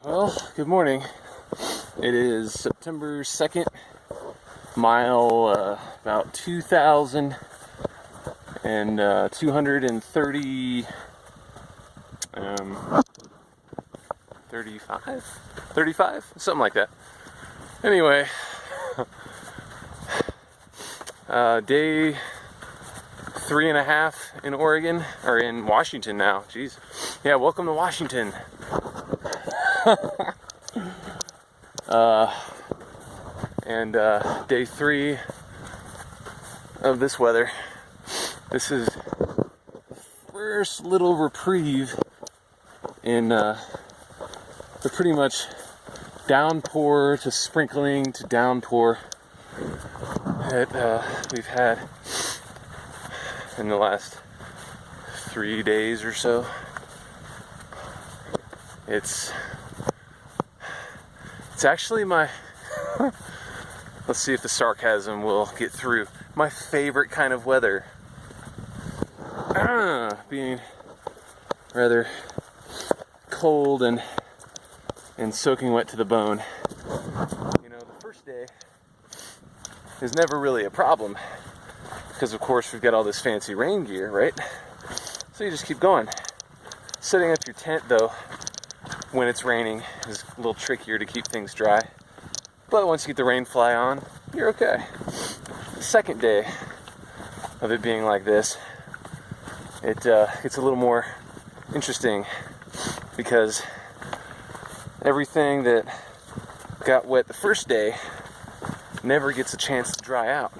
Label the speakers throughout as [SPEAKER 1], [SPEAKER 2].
[SPEAKER 1] Well, good morning. It is September 2nd, mile about 2,230, 35, something like that. Anyway, day 3.5 in Oregon, or in Washington now. Jeez. Yeah, welcome to Washington. And day 3 of this weather. This is the first little reprieve in the pretty much downpour to sprinkling to downpour that we've had in the last 3 days or so. It's actually my let's see if the sarcasm will get through. My favorite kind of weather. Being rather cold and soaking wet to the bone. You know, the first day is never really a problem because of course we've got all this fancy rain gear, right? So you just keep going. Setting up your tent though when it's raining is a little trickier to keep things dry. But once you get the rain fly on, you're okay. The second day of it being like this, it gets a little more interesting because everything that got wet the first day never gets a chance to dry out.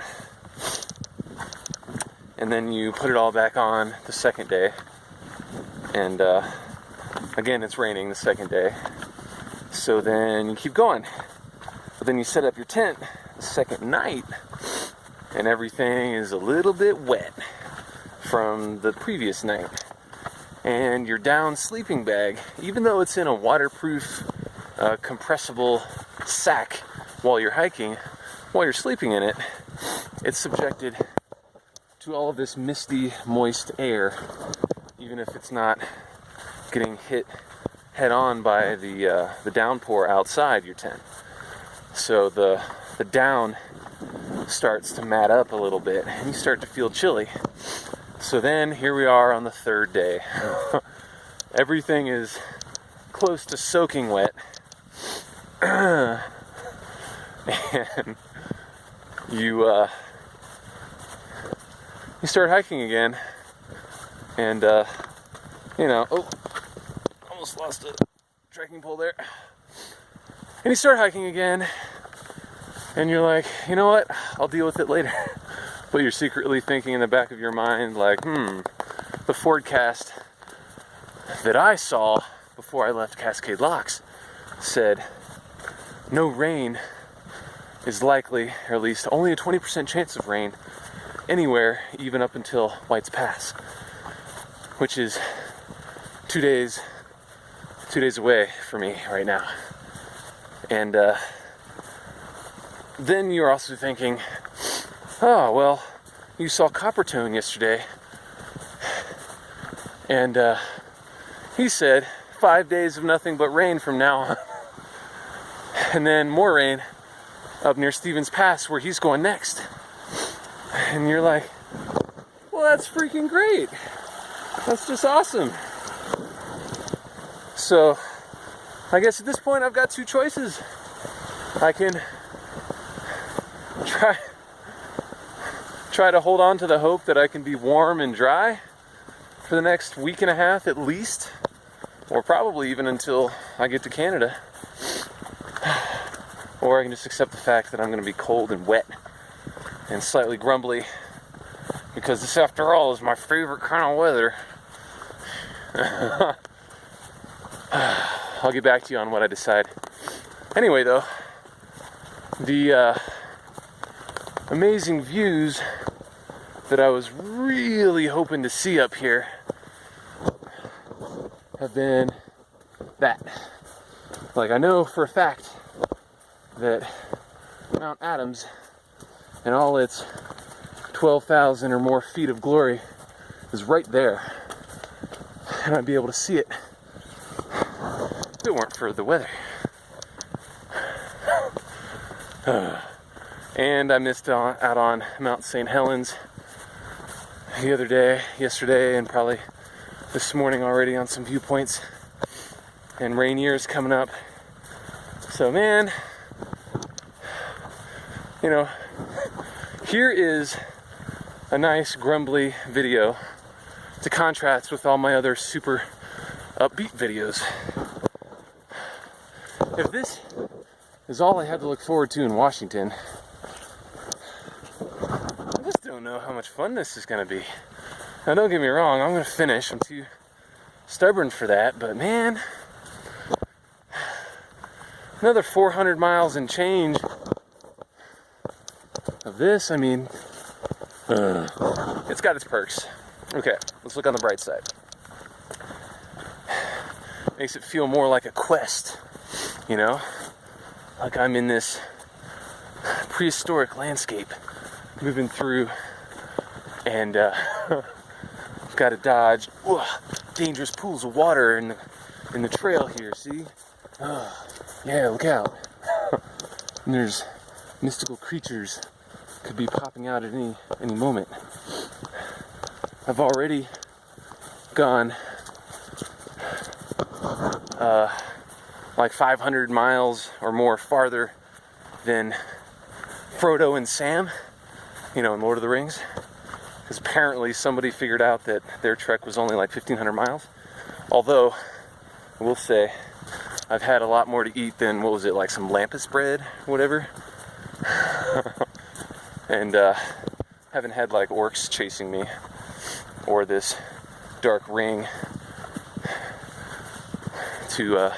[SPEAKER 1] And then you put it all back on the second day, and again it's raining the second day. So then you keep going. But then you set up your tent the second night, and everything is a little bit wet from the previous night. And your down sleeping bag, even though it's in a waterproof, compressible sack while you're hiking, while you're sleeping in it, it's subjected to all of this misty, moist air, even if it's not getting hit head on by the downpour outside your tent. So the down starts to mat up a little bit, and you start to feel chilly. So then here we are on the third day. Everything is close to soaking wet, and you start hiking again, and almost lost a trekking pole there. And you start hiking again, and you're like, you know what, I'll deal with it later. But you're secretly thinking in the back of your mind, like, the forecast that I saw before I left Cascade Locks said no rain is likely, or at least only a 20% chance of rain anywhere, even up until White's Pass, which is 2 days away for me right now. And then you're also thinking, oh, well, you saw Coppertone yesterday, and he said 5 days of nothing but rain from now on, and then more rain up near Stevens Pass where he's going next. And you're like, well, that's freaking great. That's just awesome. So I guess at this point I've got two choices. I can try to hold on to the hope that I can be warm and dry for the next week and a half at least, or probably even until I get to Canada. Or I can just accept the fact that I'm going to be cold and wet and slightly grumbly, because this, after all, is my favorite kind of weather. I'll get back to you on what I decide. Anyway, though, the amazing views that I was really hoping to see up here have been that. Like, I know for a fact that Mount Adams and all its 12,000 or more feet of glory is right there, and I'd be able to see it if it weren't for the weather. And I missed out on Mount St. Helens yesterday, and probably this morning already on some viewpoints. And Rainier's coming up. So man, you know, here is a nice grumbly video to contrast with all my other super upbeat videos. If this is all I have to look forward to in Washington, I just don't know how much fun this is going to be. Now don't get me wrong, I'm going to finish. I'm too stubborn for that, but man, another 400 miles and change of this, I mean, it's got its perks. Okay, let's look on the bright side. Makes it feel more like a quest, you know? Like I'm in this prehistoric landscape moving through, and I've got to dodge dangerous pools of water in the trail here, see? Yeah, look out. And there's mystical creatures could be popping out at any moment. I've already gone like 500 miles or more farther than Frodo and Sam, you know, in Lord of the Rings. Because apparently somebody figured out that their trek was only like 1,500 miles. Although, I will say, I've had a lot more to eat than, what was it, like some lampas bread, whatever. And haven't had like orcs chasing me or this dark ring to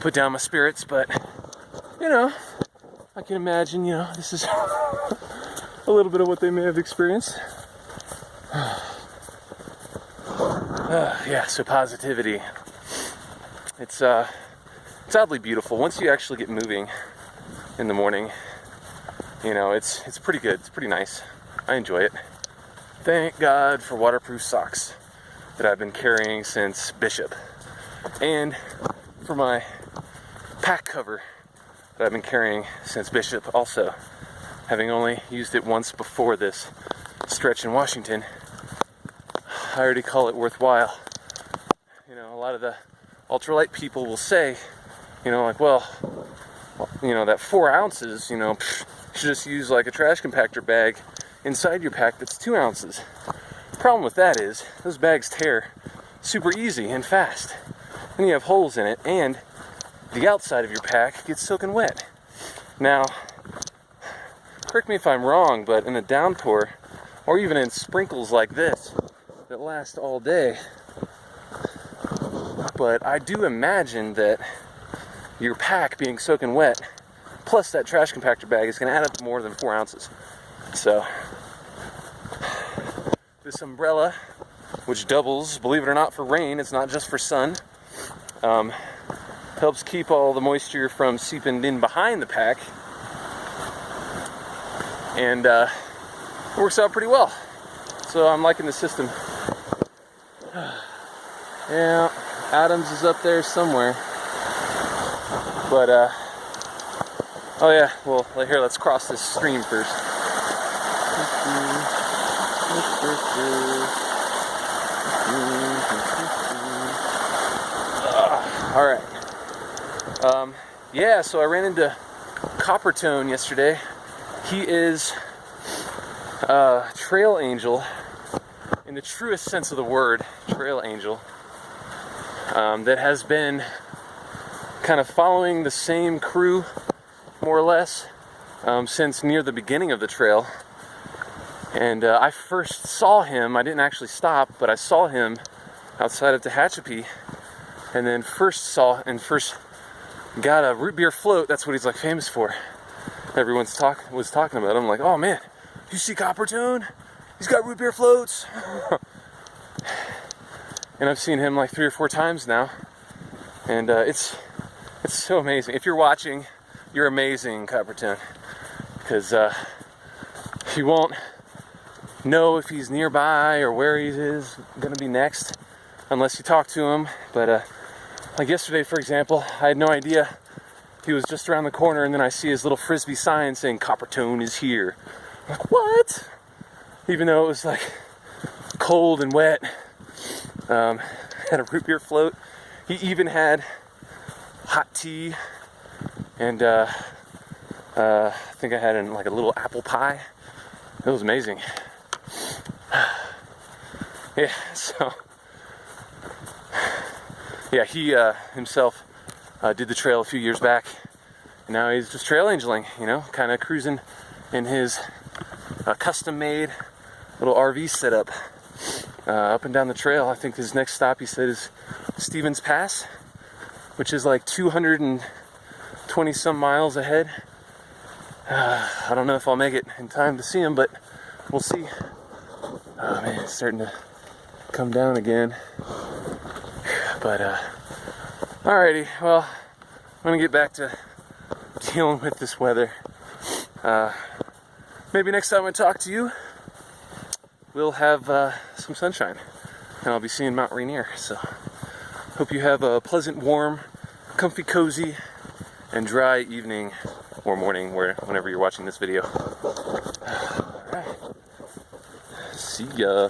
[SPEAKER 1] put down my spirits, but you know, I can imagine, you know, this is a little bit of what they may have experienced. Yeah, so positivity. It's oddly beautiful. Once you actually get moving in the morning, you know, it's pretty good. It's pretty nice. I enjoy it. Thank God for waterproof socks that I've been carrying since Bishop. And for my pack cover that I've been carrying since Bishop also. Having only used it once before this stretch in Washington, I already call it worthwhile. You know, a lot of the ultralight people will say, you know, like, well, you know, that 4 ounces, you know, you should just use like a trash compactor bag inside your pack that's 2 ounces. The problem with that is those bags tear super easy and fast. And you have holes in it, and the outside of your pack gets soaking wet. Now, correct me if I'm wrong, but in a downpour, or even in sprinkles like this that last all day, but I do imagine that your pack being soaking wet, plus that trash compactor bag, is going to add up to more than 4 ounces. So, this umbrella, which doubles, believe it or not, for rain, it's not just for sun, helps keep all the moisture from seeping in behind the pack, and it works out pretty well. So I'm liking the system. Yeah, Adams is up there somewhere, but oh yeah, well, here, let's cross this stream first. All right. Yeah, so I ran into Coppertone yesterday. He is a trail angel in the truest sense of the word, trail angel, that has been kind of following the same crew, more or less, since near the beginning of the trail. And I first saw him, I didn't actually stop, but I saw him outside of Tehachapi, and then first got a root beer float. That's what he's like famous for. Everyone was talking about him, like, oh man, you see Coppertone? He's got root beer floats. And I've seen him like 3 or 4 times now, and it's so amazing. If you're watching, you're amazing, Coppertone, because he won't know if he's nearby or where he is gonna be next unless you talk to him. But Like yesterday, for example, I had no idea he was just around the corner, and then I see his little Frisbee sign saying Coppertone is here. I'm like, what? Even though it was like cold and wet. Had a root beer float. He even had hot tea, and I think I had like a little apple pie. It was amazing. Yeah, so yeah, he himself did the trail a few years back, and now he's just trail angeling, you know, kind of cruising in his custom-made little RV setup up and down the trail. I think his next stop, he said, is Stevens Pass, which is like 220 some miles ahead. I don't know if I'll make it in time to see him, but we'll see. Oh man, it's starting to come down again. But alrighty, well, I'm gonna get back to dealing with this weather. Maybe next time I talk to you, we'll have some sunshine, and I'll be seeing Mount Rainier. So hope you have a pleasant, warm, comfy, cozy, and dry evening or morning, whenever you're watching this video. Alright. See ya.